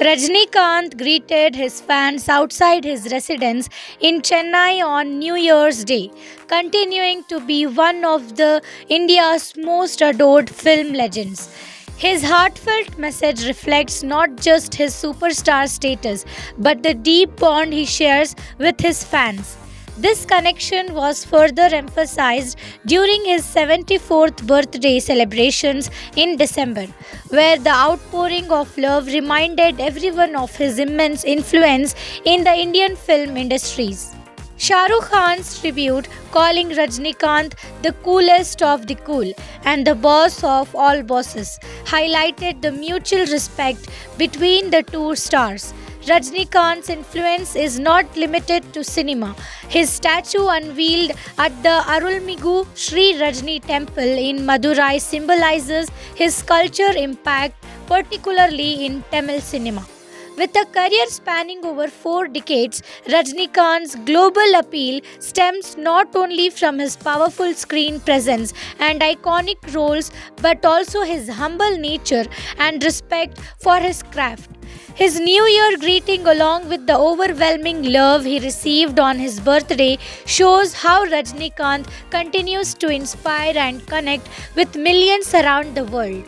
Rajnikant greeted his fans outside his residence in Chennai on New Year's Day, continuing to be one of the India's most adored film legends. His heartfelt message reflects not just his superstar status but the deep bond he shares with his fans. This connection was further emphasized during his 74th birthday celebrations in December, where the outpouring of love reminded everyone of his immense influence in the Indian film industries. Shah Rukh Khan's tribute, calling Rajnikant the coolest of the cool and the boss of all bosses, highlighted the mutual respect between the two stars. Rajnikant's influence is not limited to cinema. His statue unveiled at the Arulmigu Sri Rajni temple in Madurai symbolizes his culture impact, particularly in Tamil cinema. With a career spanning over 4 decades, Rajnikant's global appeal stems not only from his powerful screen presence and iconic roles but also his humble nature and respect for his craft. His New Year greeting, along with the overwhelming love he received on his birthday, shows how Rajnikant continues to inspire and connect with millions around the world.